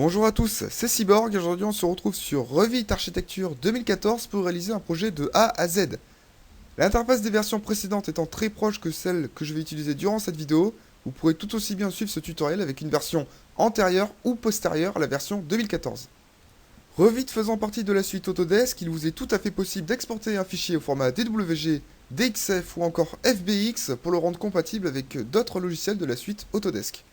Bonjour à tous, c'est Cyborg et aujourd'hui on se retrouve sur Revit Architecture 2014 pour réaliser un projet de A à Z. L'interface des versions précédentes étant très proche que celle que je vais utiliser durant cette vidéo, vous pourrez tout aussi bien suivre ce tutoriel avec une version antérieure ou postérieure à la version 2014. Revit faisant partie de la suite Autodesk, il vous est tout à fait possible d'exporter un fichier au format DWG, DXF ou encore FBX pour le rendre compatible avec d'autres logiciels de la suite Autodesk.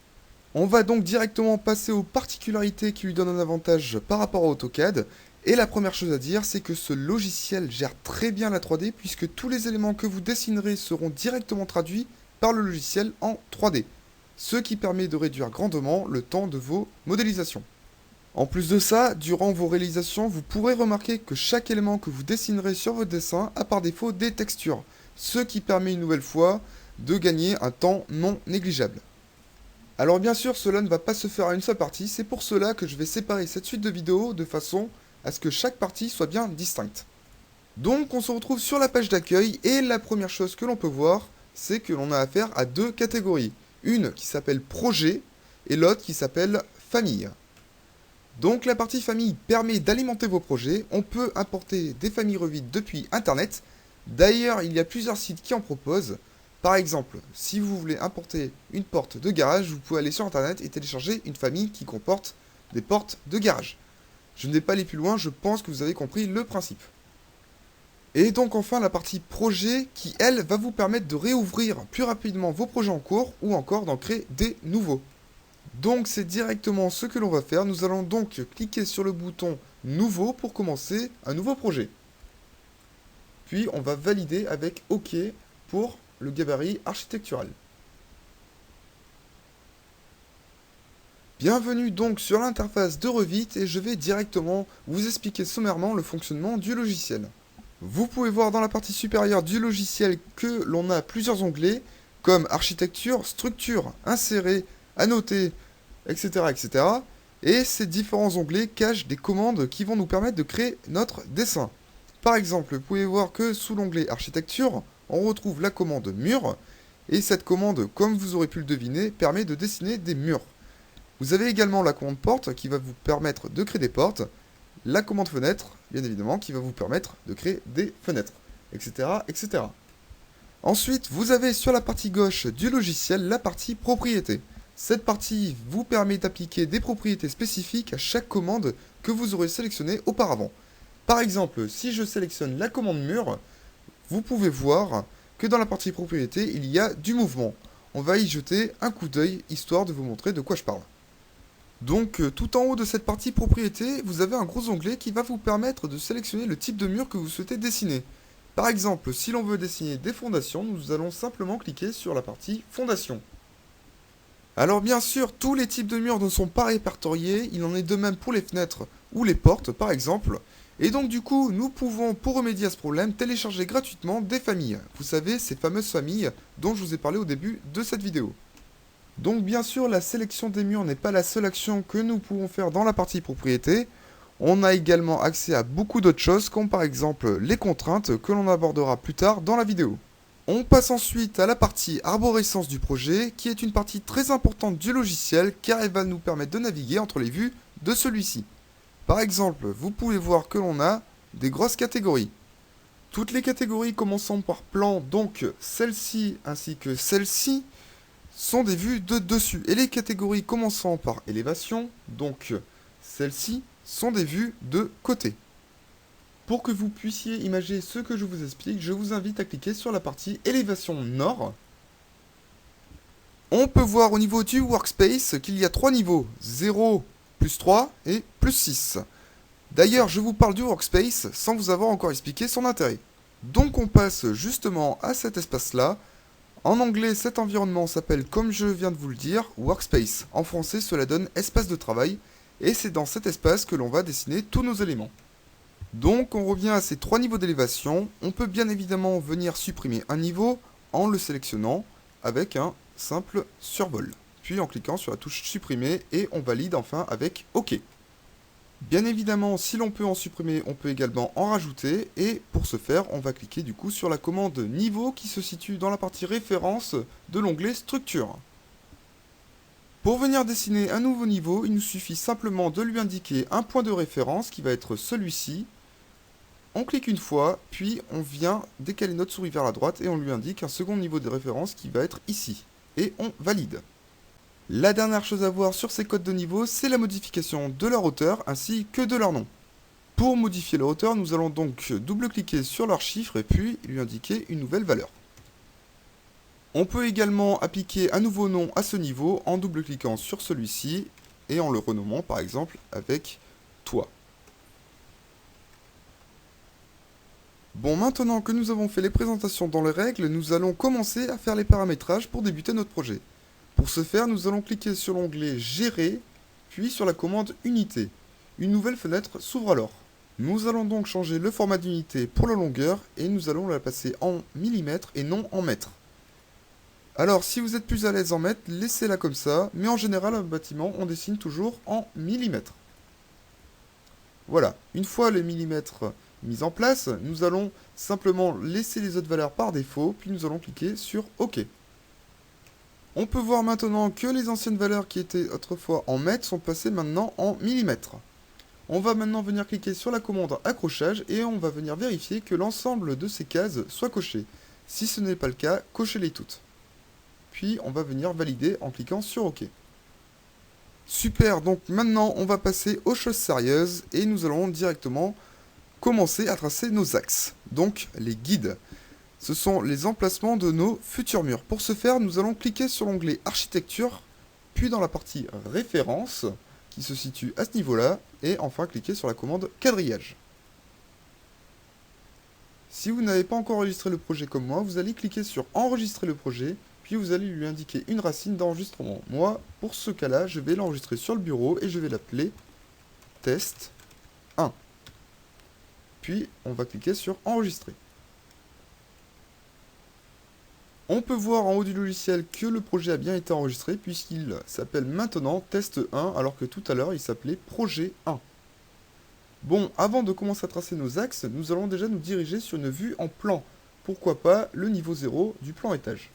On va donc directement passer aux particularités qui lui donnent un avantage par rapport à AutoCAD. Et la première chose à dire, c'est que ce logiciel gère très bien la 3D puisque tous les éléments que vous dessinerez seront directement traduits par le logiciel en 3D. Ce qui permet de réduire grandement le temps de vos modélisations. En plus de ça, durant vos réalisations, vous pourrez remarquer que chaque élément que vous dessinerez sur votre dessin a par défaut des textures. Ce qui permet une nouvelle fois de gagner un temps non négligeable. Alors bien sûr, cela ne va pas se faire à une seule partie, c'est pour cela que je vais séparer cette suite de vidéos de façon à ce que chaque partie soit bien distincte. Donc on se retrouve sur la page d'accueil et la première chose que l'on peut voir, c'est que l'on a affaire à deux catégories. Une qui s'appelle projet et l'autre qui s'appelle famille. Donc la partie famille permet d'alimenter vos projets, on peut importer des familles Revit depuis internet. D'ailleurs, il y a plusieurs sites qui en proposent. Par exemple, si vous voulez importer une porte de garage, vous pouvez aller sur internet et télécharger une famille qui comporte des portes de garage. Je ne vais pas aller plus loin, je pense que vous avez compris le principe. Et donc enfin la partie projet qui, elle, va vous permettre de réouvrir plus rapidement vos projets en cours ou encore d'en créer des nouveaux. Donc c'est directement ce que l'on va faire. Nous allons donc cliquer sur le bouton nouveau pour commencer un nouveau projet. Puis on va valider avec OK pour le gabarit architectural. Bienvenue donc sur l'interface de Revit et je vais directement vous expliquer sommairement le fonctionnement du logiciel. Vous pouvez voir dans la partie supérieure du logiciel que l'on a plusieurs onglets comme architecture, structure, insérer, annoter, etc. etc. Et ces différents onglets cachent des commandes qui vont nous permettre de créer notre dessin. Par exemple, vous pouvez voir que sous l'onglet architecture, on retrouve la commande mur, et cette commande, comme vous aurez pu le deviner, permet de dessiner des murs. Vous avez également la commande porte qui va vous permettre de créer des portes, la commande fenêtre, bien évidemment, qui va vous permettre de créer des fenêtres, etc. etc. Ensuite, vous avez sur la partie gauche du logiciel la partie propriété. Cette partie vous permet d'appliquer des propriétés spécifiques à chaque commande que vous aurez sélectionnée auparavant. Par exemple, si je sélectionne la commande mur, vous pouvez voir que dans la partie propriété, il y a du mouvement. On va y jeter un coup d'œil, histoire de vous montrer de quoi je parle. Donc, tout en haut de cette partie propriété, vous avez un gros onglet qui va vous permettre de sélectionner le type de mur que vous souhaitez dessiner. Par exemple, si l'on veut dessiner des fondations, nous allons simplement cliquer sur la partie fondation. Alors bien sûr, tous les types de murs ne sont pas répertoriés, il en est de même pour les fenêtres ou les portes par exemple. Et donc du coup, nous pouvons, pour remédier à ce problème, télécharger gratuitement des familles. Vous savez, ces fameuses familles dont je vous ai parlé au début de cette vidéo. Donc bien sûr, la sélection des murs n'est pas la seule action que nous pouvons faire dans la partie propriété. On a également accès à beaucoup d'autres choses, comme par exemple les contraintes que l'on abordera plus tard dans la vidéo. On passe ensuite à la partie arborescence du projet, qui est une partie très importante du logiciel, car elle va nous permettre de naviguer entre les vues de celui-ci. Par exemple, vous pouvez voir que l'on a des grosses catégories. Toutes les catégories commençant par plan, donc celle-ci ainsi que celle-ci, sont des vues de dessus. Et les catégories commençant par élévation, donc celles-ci, sont des vues de côté. Pour que vous puissiez imaginer ce que je vous explique, je vous invite à cliquer sur la partie élévation nord. On peut voir au niveau du workspace qu'il y a 3 niveaux, 0, plus 3 et plus 6. D'ailleurs, je vous parle du workspace sans vous avoir encore expliqué son intérêt. Donc on passe justement à cet espace-là. En anglais, cet environnement s'appelle, comme je viens de vous le dire, workspace. En français, cela donne espace de travail. Et c'est dans cet espace que l'on va dessiner tous nos éléments. Donc on revient à ces 3 niveaux d'élévation. On peut bien évidemment venir supprimer un niveau en le sélectionnant avec un simple survol. Puis en cliquant sur la touche supprimer et on valide enfin avec OK. Bien évidemment, si l'on peut en supprimer, on peut également en rajouter. Et pour ce faire, on va cliquer du coup sur la commande niveau qui se situe dans la partie référence de l'onglet structure. Pour venir dessiner un nouveau niveau, il nous suffit simplement de lui indiquer un point de référence qui va être celui-ci. On clique une fois, puis on vient décaler notre souris vers la droite et on lui indique un second niveau de référence qui va être ici. Et on valide. La dernière chose à voir sur ces codes de niveau, c'est la modification de leur hauteur ainsi que de leur nom. Pour modifier leur hauteur, nous allons donc double-cliquer sur leur chiffre et puis lui indiquer une nouvelle valeur. On peut également appliquer un nouveau nom à ce niveau en double-cliquant sur celui-ci et en le renommant par exemple avec toi. Bon, maintenant que nous avons fait les présentations dans les règles, nous allons commencer à faire les paramétrages pour débuter notre projet. Pour ce faire, nous allons cliquer sur l'onglet Gérer, puis sur la commande Unité. Une nouvelle fenêtre s'ouvre alors. Nous allons donc changer le format d'unité pour la longueur et nous allons la passer en millimètres et non en mètres. Alors, si vous êtes plus à l'aise en mètres, laissez-la comme ça, mais en général, un bâtiment, on dessine toujours en millimètres. Voilà, une fois les millimètres mis en place, nous allons simplement laisser les autres valeurs par défaut, puis nous allons cliquer sur OK. On peut voir maintenant que les anciennes valeurs qui étaient autrefois en mètres sont passées maintenant en millimètres. On va maintenant venir cliquer sur la commande accrochage et on va venir vérifier que l'ensemble de ces cases soit coché. Si ce n'est pas le cas, cochez-les toutes. Puis on va venir valider en cliquant sur OK. Super, donc maintenant on va passer aux choses sérieuses et nous allons directement commencer à tracer nos axes, donc les guides. Ce sont les emplacements de nos futurs murs. Pour ce faire, nous allons cliquer sur l'onglet Architecture, puis dans la partie Références, qui se situe à ce niveau-là, et enfin cliquer sur la commande Quadrillage. Si vous n'avez pas encore enregistré le projet comme moi, vous allez cliquer sur Enregistrer le projet, puis vous allez lui indiquer une racine d'enregistrement. Moi, pour ce cas-là, je vais l'enregistrer sur le bureau et je vais l'appeler Test 1. Puis, on va cliquer sur Enregistrer. On peut voir en haut du logiciel que le projet a bien été enregistré puisqu'il s'appelle maintenant Test 1 alors que tout à l'heure il s'appelait Projet 1. Bon, avant de commencer à tracer nos axes, nous allons déjà nous diriger sur une vue en plan. Pourquoi pas le niveau 0 du plan étage.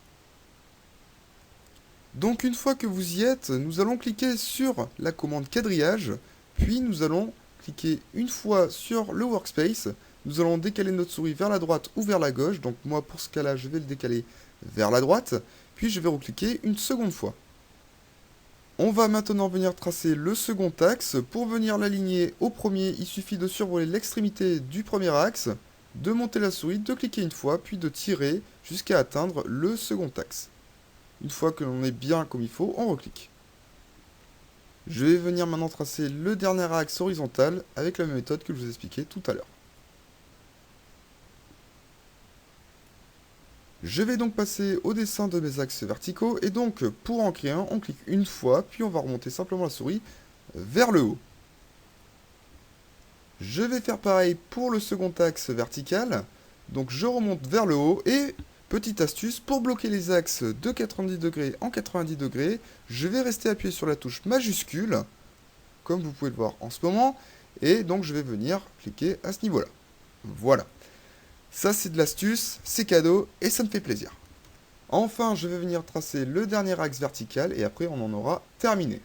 Donc une fois que vous y êtes, nous allons cliquer sur la commande quadrillage, puis nous allons cliquer une fois sur le workspace. Nous allons décaler notre souris vers la droite ou vers la gauche. Donc moi pour ce cas-là, je vais le décaler vers la droite, puis je vais recliquer une seconde fois. On va maintenant venir tracer le second axe. Pour venir l'aligner au premier, il suffit de survoler l'extrémité du premier axe, de monter la souris, de cliquer une fois, puis de tirer jusqu'à atteindre le second axe. Une fois que l'on est bien comme il faut, on reclique. Je vais venir maintenant tracer le dernier axe horizontal avec la même méthode que je vous ai expliqué tout à l'heure. Je vais donc passer au dessin de mes axes verticaux et donc pour en créer un, on clique une fois, puis on va remonter simplement la souris vers le haut. Je vais faire pareil pour le second axe vertical, donc je remonte vers le haut et petite astuce, pour bloquer les axes de 90 degrés en 90 degrés, je vais rester appuyé sur la touche majuscule, comme vous pouvez le voir en ce moment, et donc je vais venir cliquer à ce niveau-là. Voilà. Ça c'est de l'astuce, c'est cadeau, et ça me fait plaisir. Enfin, je vais venir tracer le dernier axe vertical, et après on en aura terminé.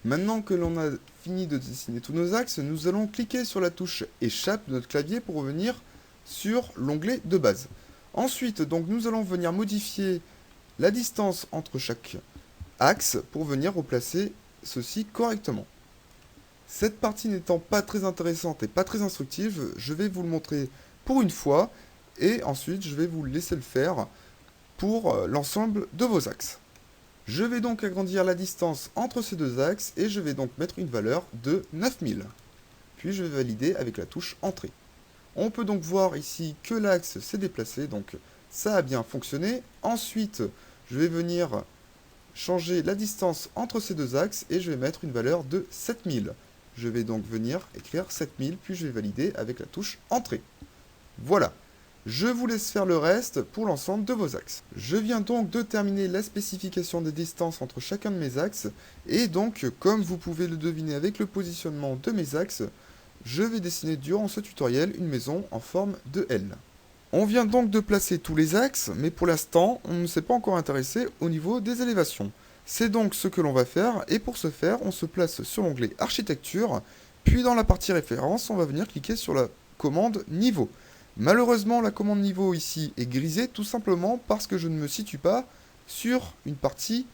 Maintenant que l'on a fini de dessiner tous nos axes, nous allons cliquer sur la touche Échappe de notre clavier pour revenir sur l'onglet de base. Ensuite, donc, nous allons venir modifier la distance entre chaque axe pour venir replacer ceci correctement. Cette partie n'étant pas très intéressante et pas très instructive, je vais vous le montrer pour une fois et ensuite je vais vous laisser le faire pour l'ensemble de vos axes. Je vais donc agrandir la distance entre ces deux axes et je vais donc mettre une valeur de 9000. Puis je vais valider avec la touche Entrée. On peut donc voir ici que l'axe s'est déplacé, donc ça a bien fonctionné. Ensuite, je vais venir changer la distance entre ces deux axes et je vais mettre une valeur de 7000. Je vais donc venir écrire 7000, puis je vais valider avec la touche Entrée. Voilà. Je vous laisse faire le reste pour l'ensemble de vos axes. Je viens donc de terminer la spécification des distances entre chacun de mes axes, et donc, comme vous pouvez le deviner avec le positionnement de mes axes, je vais dessiner durant ce tutoriel une maison en forme de L. On vient donc de placer tous les axes, mais pour l'instant, on ne s'est pas encore intéressé au niveau des élévations. C'est donc ce que l'on va faire, et pour ce faire, on se place sur l'onglet Architecture, puis dans la partie Référence, on va venir cliquer sur la commande Niveau. Malheureusement, la commande Niveau ici est grisée, tout simplement parce que je ne me situe pas sur une partie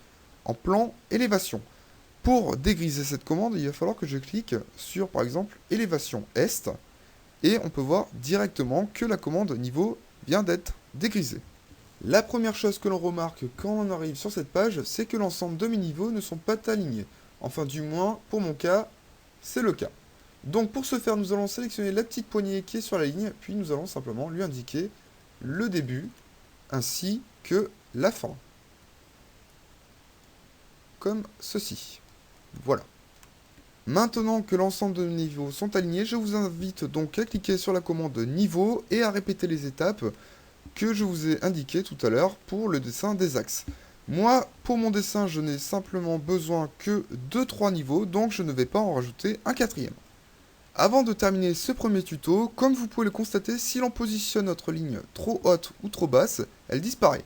en plan élévation. Pour dégriser cette commande, il va falloir que je clique sur, par exemple, Élévation Est, et on peut voir directement que la commande niveau vient d'être dégrisée. La première chose que l'on remarque quand on arrive sur cette page, c'est que l'ensemble de mes niveaux ne sont pas alignés. Enfin du moins, pour mon cas, c'est le cas. Donc pour ce faire, nous allons sélectionner la petite poignée qui est sur la ligne, puis nous allons simplement lui indiquer le début ainsi que la fin. Comme ceci. Voilà. Maintenant que l'ensemble de niveaux sont alignés, je vous invite donc à cliquer sur la commande niveau et à répéter les étapes que je vous ai indiquées tout à l'heure pour le dessin des axes. Moi, pour mon dessin, je n'ai simplement besoin que de 3 niveaux, donc je ne vais pas en rajouter un quatrième. Avant de terminer ce premier tuto, comme vous pouvez le constater, si l'on positionne notre ligne trop haute ou trop basse, elle disparaît.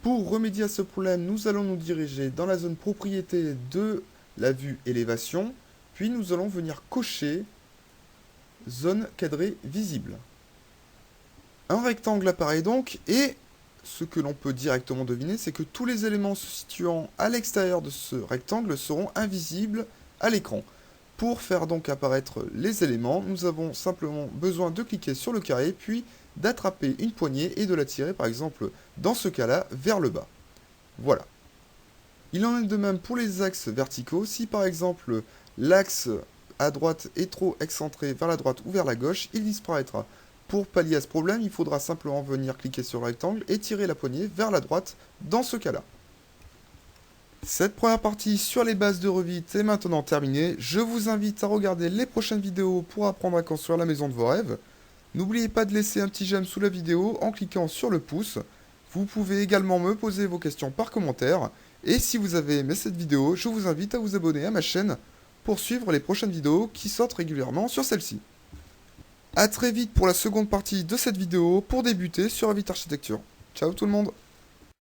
Pour remédier à ce problème, nous allons nous diriger dans la zone propriété de la vue élévation, puis nous allons venir cocher zone cadrée visible. Un rectangle apparaît donc, et ce que l'on peut directement deviner, c'est que tous les éléments se situant à l'extérieur de ce rectangle seront invisibles à l'écran. Pour faire donc apparaître les éléments, nous avons simplement besoin de cliquer sur le carré, puis d'attraper une poignée et de la tirer, par exemple, dans ce cas-là, vers le bas. Voilà. Il en est de même pour les axes verticaux. Si par exemple l'axe à droite est trop excentré vers la droite ou vers la gauche, il disparaîtra. Pour pallier à ce problème, il faudra simplement venir cliquer sur le rectangle et tirer la poignée vers la droite dans ce cas-là. Cette première partie sur les bases de Revit est maintenant terminée. Je vous invite à regarder les prochaines vidéos pour apprendre à construire la maison de vos rêves. N'oubliez pas de laisser un petit j'aime sous la vidéo en cliquant sur le pouce. Vous pouvez également me poser vos questions par commentaire. Et si vous avez aimé cette vidéo, je vous invite à vous abonner à ma chaîne pour suivre les prochaines vidéos qui sortent régulièrement sur celle-ci. A très vite pour la seconde partie de cette vidéo pour débuter sur Revit Architecture. Ciao tout le monde!